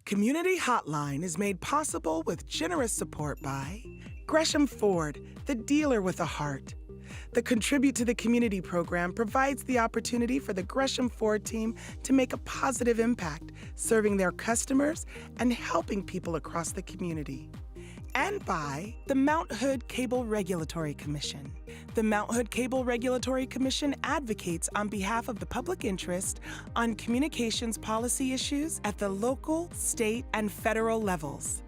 Community Hotline is made possible with generous support by Gresham Ford, the dealer with a heart. The Contribute to the Community program provides the opportunity for the Gresham Ford team to make a positive impact, serving their customers and helping people across the community. And by the Mount Hood Cable Regulatory Commission. The Mount Hood Cable Regulatory Commission advocates on behalf of the public interest on communications policy issues at the local, state, and federal levels.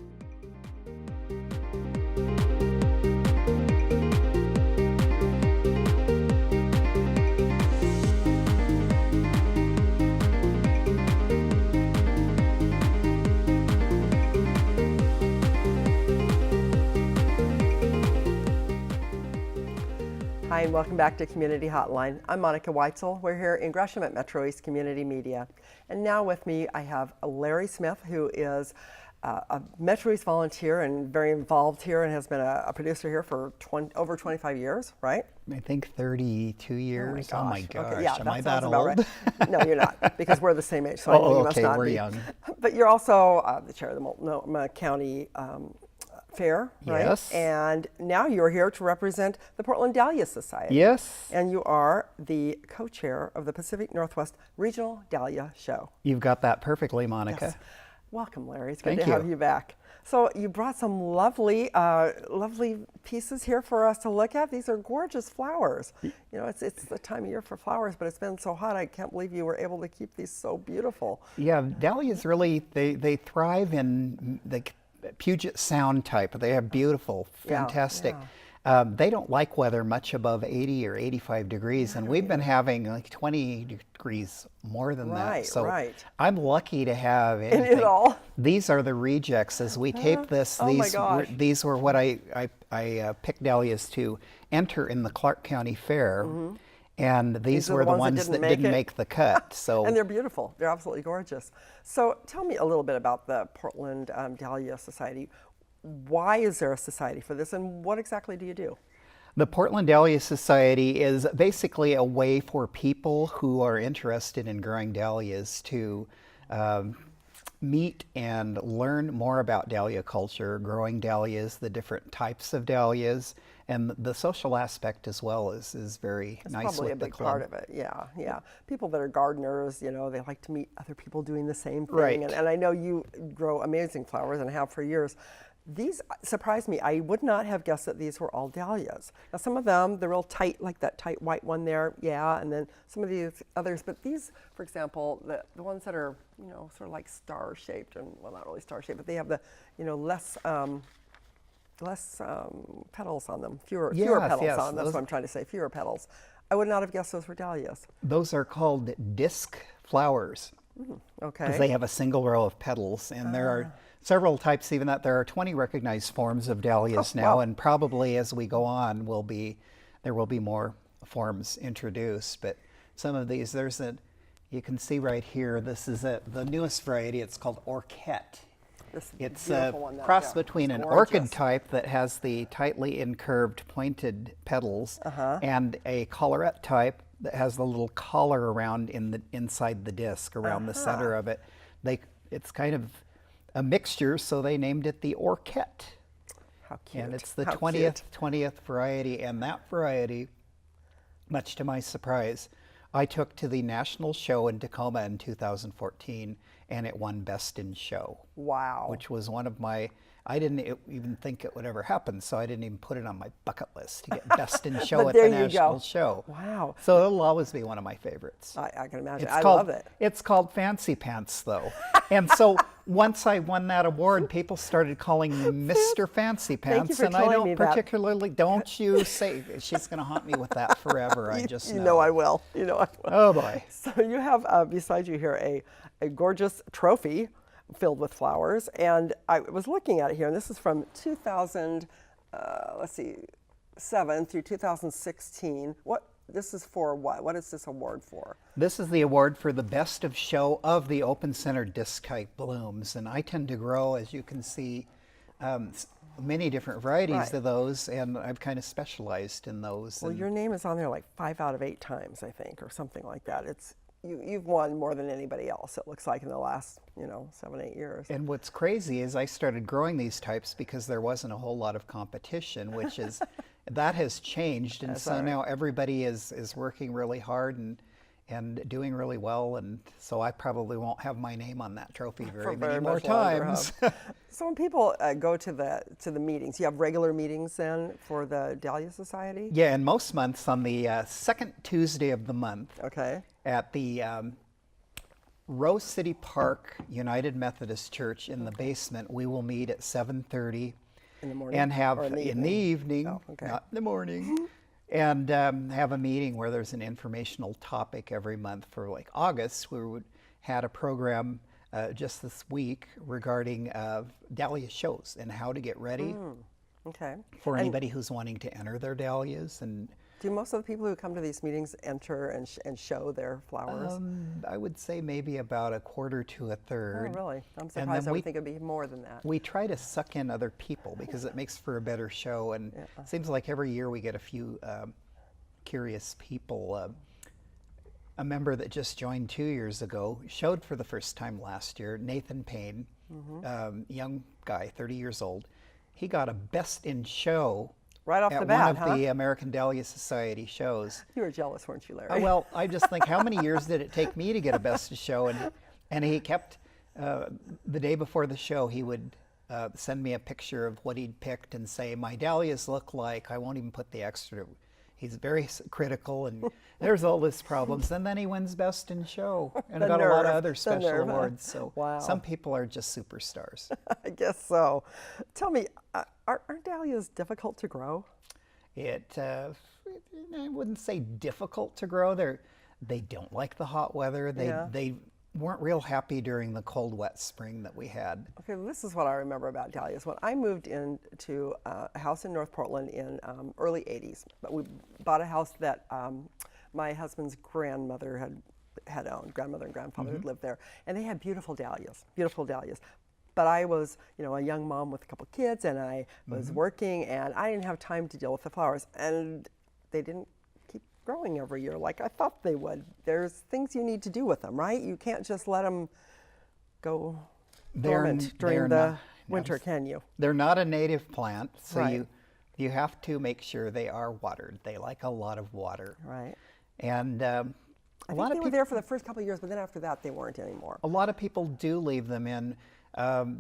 Hi, and welcome back to Community Hotline. I'm Monica Weitzel. We're here in Gresham at MetroEast Community Media. And now with me, I have Larry Smith, who is a MetroEast volunteer and very involved here and has been a producer here for over 25 years, right? I think 32 years. Oh my gosh. Okay, yeah, Am I that old? Right. No, you're not, because we're the same age, so I know you must not we're be. young. But you're also the chair of the Multnomah County Fair, right? Yes. And now you're here to represent the Portland Dahlia Society. Yes. And you are the co-chair of the Pacific Northwest Regional Dahlia Show. You've got that perfectly, Monica. Yes. Welcome, Larry. It's good Thank to have you back. So you brought some lovely pieces here for us to look at. These are gorgeous flowers. You know, it's the time of year for flowers, but it's been so hot. I can't believe you were able to keep these so beautiful. Yeah, dahlias really, they thrive in the Puget Sound type. They have beautiful, fantastic. Yeah. They don't like weather much above 80 or 85 degrees, and we've been having like 20 degrees more than that. So I'm lucky to have anything. In it all. These are the rejects as we tape this. Oh my gosh. These were what I picked dahlias to enter in the Clark County Fair. Mm-hmm. And these were the ones that didn't make the cut. So and they're beautiful. They're absolutely gorgeous. So tell me a little bit about the Portland Dahlia Society. Why is there a society for this, and what exactly do you do? The Portland Dahlia Society is basically a way for people who are interested in growing dahlias to meet and learn more about dahlia culture, growing dahlias, the different types of dahlias, and the social aspect as well is very nice with the club. That's probably a big part of it, yeah. People that are gardeners, you know, they like to meet other people doing the same thing. Right. And I know you grow amazing flowers and have for years. These surprised me. I would not have guessed that these were all dahlias. Now some of them, they're real tight, like that tight white one there, yeah, and then some of these others, but these, for example, the ones that are, you know, sort of like star-shaped, and well, not really star-shaped, but they have the, you know, less petals on them, fewer petals on them. That's what I'm trying to say, fewer petals. I would not have guessed those were dahlias. Those are called disc flowers. Okay. Because they have a single row of petals, and there are several types, even that there are 20 recognized forms of dahlias now, wow. And probably as we go on, there will be more forms introduced. But some of these, you can see right here, this is the newest variety. It's called Orchette. It's a cross between an orchid type that has the tightly incurved pointed petals and a collarette type that has the little collar around inside the disc around the center of it. It's kind of a mixture, so they named it the Orchette. How cute. And it's the 20th variety, and that variety, much to my surprise, I took to the national show in Tacoma in 2014, and it won Best in Show. Wow. Which was one of my, I didn't even think it would ever happen, so I didn't even put it on my bucket list to get Best in Show at the national show. Wow. So it'll always be one of my favorites. I can imagine. I love it. It's called Fancy Pants, though. And so once I won that award, people started calling me Mr. Fancy Pants, and I don't particularly, don't you say, she's going to haunt me with that forever, I just know. You know I will. You know I will. Oh boy. So you have beside you here a gorgeous trophy filled with flowers, and I was looking at it here, and this is from 2007 through 2016. This is for what? What is this award for? This is the award for the best of show of the open center disc type blooms, and I tend to grow, as you can see, many different varieties of those, and I've kind of specialized in those. Well, your name is on there like 5 out of 8 times, I think, or something like that. you've won more than anybody else, it looks like, in the last, 7, 8 years. And what's crazy is I started growing these types because there wasn't a whole lot of competition, which is, that has changed. And That's so right. now everybody is working really hard and doing really well. And so I probably won't have my name on that trophy very many more much longer, times. huh? So when people go to the meetings, you have regular meetings then for the Dahlia Society? Yeah, and most months on the second Tuesday of the month Okay. at the Rose City Park United Methodist Church in the basement, we will meet at 7:30 In the morning? and have Or in the evening, Oh, okay. not in the morning, and have a meeting where there's an informational topic every month. For like August, we had a program just this week regarding Dahlia shows and how to get ready Okay. for anybody who's wanting to enter their dahlias. And Do most of the people who come to these meetings enter and show their flowers? I would say maybe about a quarter to a third. Oh, really? I'm And surprised. then I would think it'd be more than that. we try to suck in other people because it makes for a better show. And it seems like every year we get a few curious people. A member that just joined 2 years ago showed for the first time last year, Nathan Payne, young guy, 30 years old. He got a Best in Show Right off at the bat, one of the American Dahlia Society shows. You were jealous, weren't you, Larry? Well, I just think, how many years did it take me to get a Best in Show? And he kept, the day before the show, he would send me a picture of what he'd picked and say, my dahlias look like, I won't even put the extra. He's very critical, and there's all this problems. And then he wins Best in Show and The got a lot of nerve, other the special nerve, huh? awards. So Wow. some people are just superstars. I guess so. Tell me, aren't dahlias difficult to grow? I wouldn't say difficult to grow. They don't like the hot weather. They weren't real happy during the cold, wet spring that we had. Okay, well, this is what I remember about dahlias. When I moved into a house in North Portland in early 80s, but we bought a house that my husband's grandmother had owned. Grandmother and grandfather had lived there, and they had beautiful dahlias, beautiful dahlias. But I was, a young mom with a couple kids, and I was working, and I didn't have time to deal with the flowers, and they didn't keep growing every year like I thought they would. There's things you need to do with them, right? You can't just let them go dormant during the winter, can you? They're not a native plant, so Right. you have to make sure they are watered. They like a lot of water. Right. And I think they were there for the first couple of years, but then after that, they weren't anymore. a lot of people do leave them in.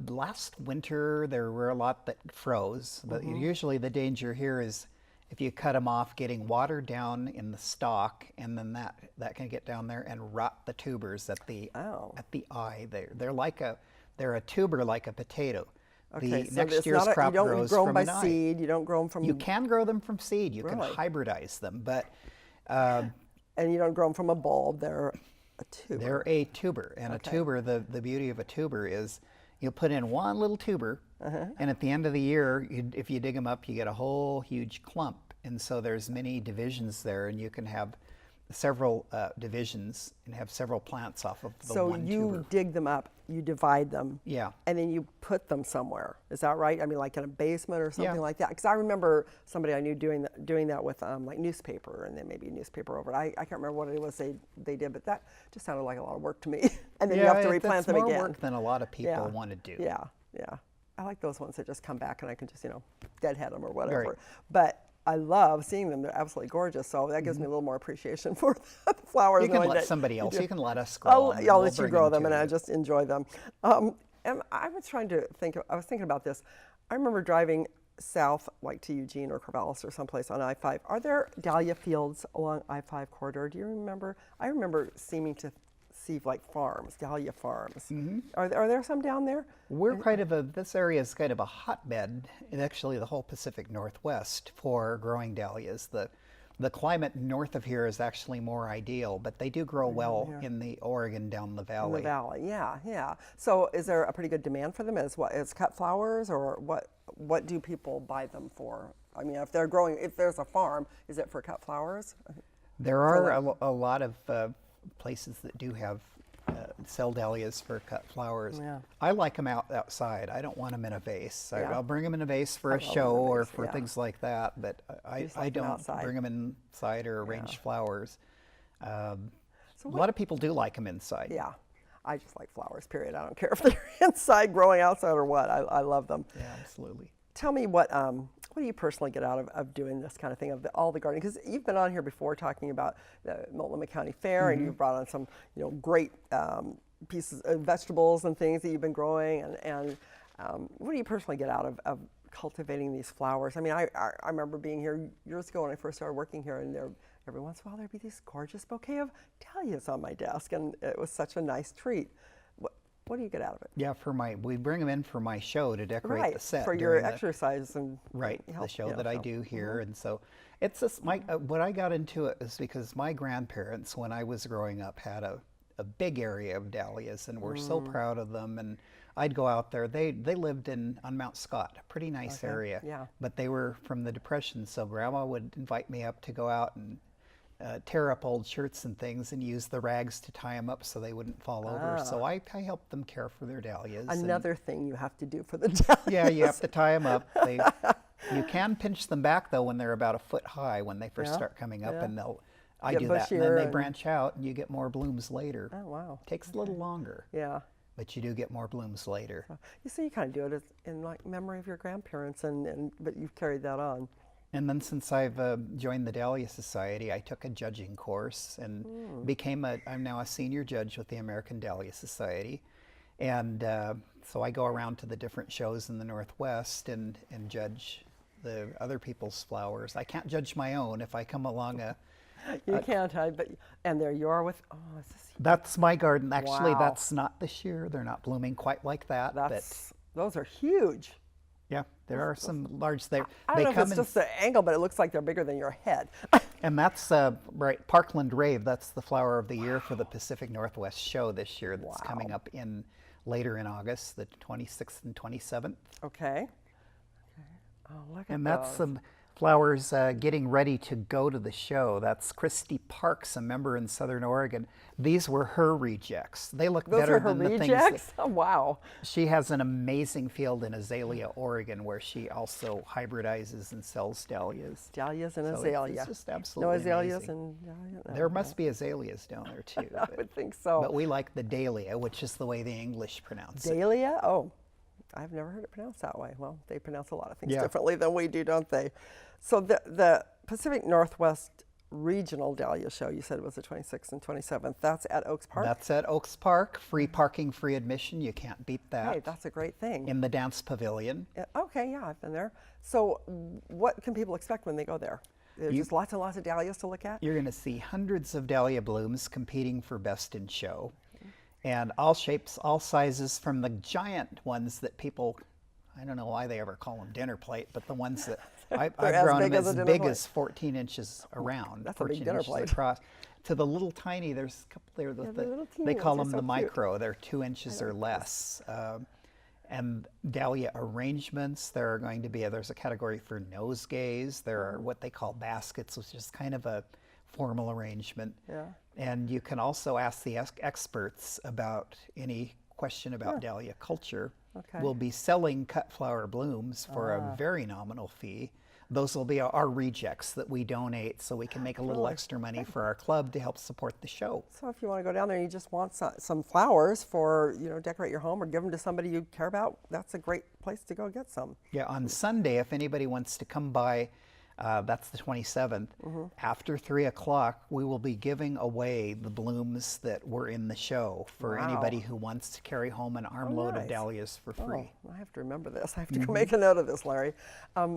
Last winter, there were a lot that froze. But usually the danger here is if you cut them off, getting water down in the stalk, and then that can get down there and rot the tubers at the eye. They're a tuber like a potato. Okay, The so next it's year's not crop you don't grows grow them from by an eye. seed. You don't grow them from. You can grow them from seed. You Really? can hybridize them, but And you don't grow them from a bulb. They're a tuber. they're a tuber. And Okay. a tuber, the beauty of a tuber is you put in one little tuber, and at the end of the year, if you dig them up, you get a whole huge clump. And so there's many divisions there, and you can have several divisions and have several plants off of the So one you tuber. dig them up, you divide them, Yeah. and then you put them somewhere. Is that right? I mean, like in a basement or something Yeah. like that. Because I remember somebody I knew doing that with like newspaper, and then maybe newspaper over it. I can't remember what it was they did, but that just sounded like a lot of work to me. And then you have to replant them that's more again. work than a lot of people want to do. Yeah, yeah. I like those ones that just come back and I can just, deadhead them or whatever. Right. But I love seeing them. They're absolutely gorgeous. So that gives me a little more appreciation for the flowers. You can knowing let that somebody you else. do. You can let us grow them. and I'll we'll let you bring grow them them, to and I you. just enjoy them. And I was trying to I was thinking about this. I remember driving south, like to Eugene or Corvallis or someplace on I-5. Are there dahlia fields along I-5 corridor? Do you remember? I remember seeming to see like farms, dahlia farms. Are there some down there? We're this area is kind of a hotbed, and actually the whole Pacific Northwest for growing dahlias. The climate north of here is actually more ideal, but they do grow well in the Oregon down the In valley. the valley, yeah. So is there a pretty good demand for them? Is cut flowers, or what do people buy them for? I mean, if there's a farm, is it for cut flowers? There are a lot of places that do have sell dahlias for cut flowers. Yeah. I like them outside. I don't want them in a vase. Yeah. I'll bring them in a vase for a love them show in a or vase, for yeah. things like that, but just I like them don't outside. bring them inside or arrange flowers. A lot of people do like them inside. Yeah, I just like flowers, period. I don't care if they're inside, growing outside, or what. I love them. Yeah, absolutely. Tell me what do you personally get out of doing this kind of thing, of all the gardening? Because you've been on here before talking about the Multnomah County Fair, and you've brought on some great pieces of vegetables and things that you've been growing. And what do you personally get out of cultivating these flowers? I mean, I remember being here years ago when I first started working here, and every once in a while there'd be this gorgeous bouquet of dahlias on my desk, and it was such a nice treat. What do you get out of it? Yeah, we bring them in for my show to decorate the set. For your exercise and the show that I do here. And so it's just what I got into it is because my grandparents, when I was growing up, had a big area of dahlias, and we're so proud of them. And I'd go out there. They lived on Mount Scott, a pretty nice area. Yeah. But they were from the Depression, so Grandma would invite me up to go out and tear up old shirts and things and use the rags to tie them up so they wouldn't fall over. So I helped them care for their dahlias. Another thing you have to do for the dahlias. Yeah, you have to tie them up. You can pinch them back though when they're about a foot high when they first start coming up, and I do that, and then they branch out and you get more blooms later. Oh wow! Takes a little longer. Yeah. But you do get more blooms later. So, you see, you kind of do it in like memory of your grandparents, but you've carried that on. And then since I've joined the Dahlia Society, I took a judging course and I'm now a senior judge with the American Dahlia Society. And so I go around to the different shows in the Northwest and judge the other people's flowers. I can't judge my own if I come along You can't, and there you are with, is this? That's my garden. Actually, Wow. That's not this year. They're not blooming quite like that. Those are huge. Yeah, there are some large there. I don't know if it's just the angle, but it looks like they're bigger than your head. And that's right, Parkland Rave. That's the flower of the year for the Pacific Northwest show this year. That's coming up later in August, the 26th and 27th. Okay. Oh, look at And those. that's some flowers getting ready to go to the show. That's Christy Parks, a member in Southern Oregon. These were her rejects. They look better than the things. Rejects? Oh, wow. She has an amazing field in Azalea, Oregon, where she also hybridizes and sells dahlias. Dahlias and So azalea. It's just absolutely No azaleas amazing. and dahlia? No, There must be azaleas down there too. I would think so. But we like the dahlia, which is the way the English pronounce it. Dahlia? Oh, I've never heard it pronounced that way. Well, they pronounce a lot of things Yeah. differently than we do, don't they? So the Pacific Northwest Regional Dahlia Show, you said it was the 26th and 27th. That's at Oaks Park? That's at Oaks Park. Free parking, free admission. You can't beat that. Hey, that's a great thing. In the dance pavilion. Okay, yeah, I've been there. So what can people expect when they go there? There's just lots and lots of dahlias to look at? You're going to see hundreds of dahlia blooms competing for best in show. And all shapes, all sizes, from the giant ones that people, I don't know why they ever call them dinner plate, but the ones that I've grown them as big as 14 inches around, That's a 14 big dinner inches plate. across, to the little tiny, there's a couple there, the little teeny they call ones them are the so cute. micro, they're 2 inches or less. And dahlia arrangements, there are going to be, there's a category for nosegays, there are what they call baskets, which is kind of a formal arrangement. Yeah. And you can also ask the experts about any question about dahlia culture. Okay. We'll be selling cut flower blooms for a very nominal fee. Those will be our rejects that we donate so we can make a little extra money for our club to help support the show. So if you want to go down there and you just want some flowers for, decorate your home or give them to somebody you care about, that's a great place to go get some. Yeah, on Sunday, if anybody wants to come by, that's the 27th. After 3 o'clock, we will be giving away the blooms that were in the show for anybody who wants to carry home an armload of dahlias for free. Oh, I have to remember this. I have to go make a note of this, Larry.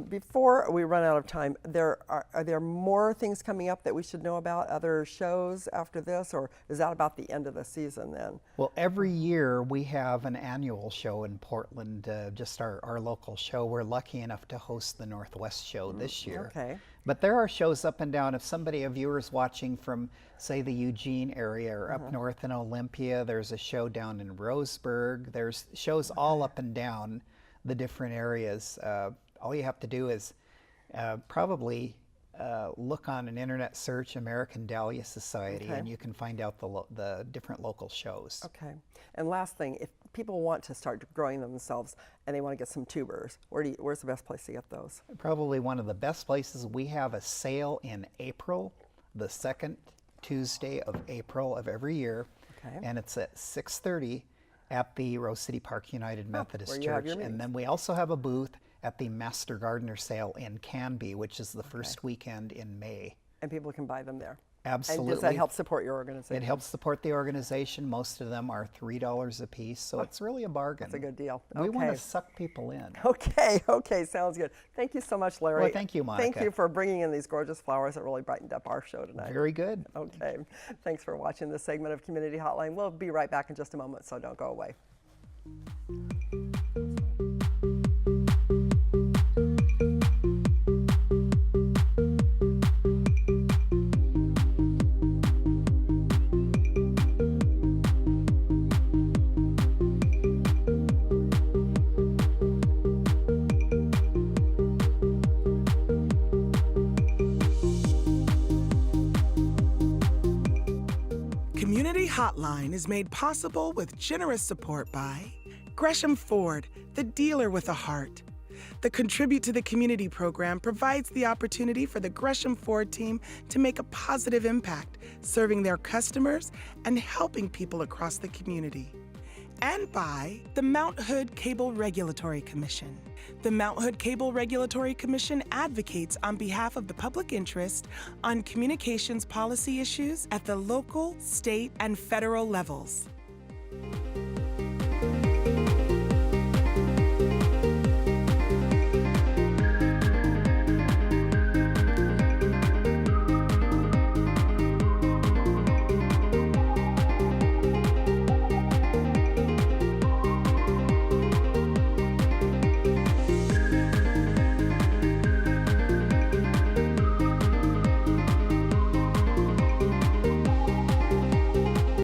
Before we run out of time, are there more things coming up that we should know about, other shows after this, or is that about the end of the season then? Well, every year we have an annual show in Portland, just our local show. We're lucky enough to host the Northwest show this year. Okay. But there are shows up and down. If a viewer is watching from, say, the Eugene area or up north in Olympia, there's a show down in Roseburg. There's shows all up and down the different areas. All you have to do is probably look on an internet search, American Dahlia Society, and you can find out the different local shows. Okay. And last thing, if people want to start growing them themselves and they want to get some tubers, where's the best place to get those? Probably one of the best places. We have a sale in April the 2nd Tuesday of April of every year. Okay. And it's at 6:30 at the Rose City Park United Methodist where you have Church. your And meetings. then we also have a booth at the Master Gardener Sale in Canby, which is the first weekend in May. And people can buy them there. Absolutely. And does that help support your organization? It helps support the organization. Most of them are $3 a piece, so it's really a bargain. That's a good deal. We want Okay. to suck people in. Okay, sounds good. Thank you so much, Larry. Well, thank you, Monica. Thank you for bringing in these gorgeous flowers that really brightened up our show tonight. Very good. Okay, thanks for watching this segment of Community Hotline. We'll be right back in just a moment, so don't go away. Community Hotline is made possible with generous support by Gresham Ford, the dealer with a heart. The Contribute to the Community program provides the opportunity for the Gresham Ford team to make a positive impact, serving their customers and helping people across the community. And by the Mount Hood Cable Regulatory Commission. The Mount Hood Cable Regulatory Commission advocates on behalf of the public interest on communications policy issues at the local, state, and federal levels.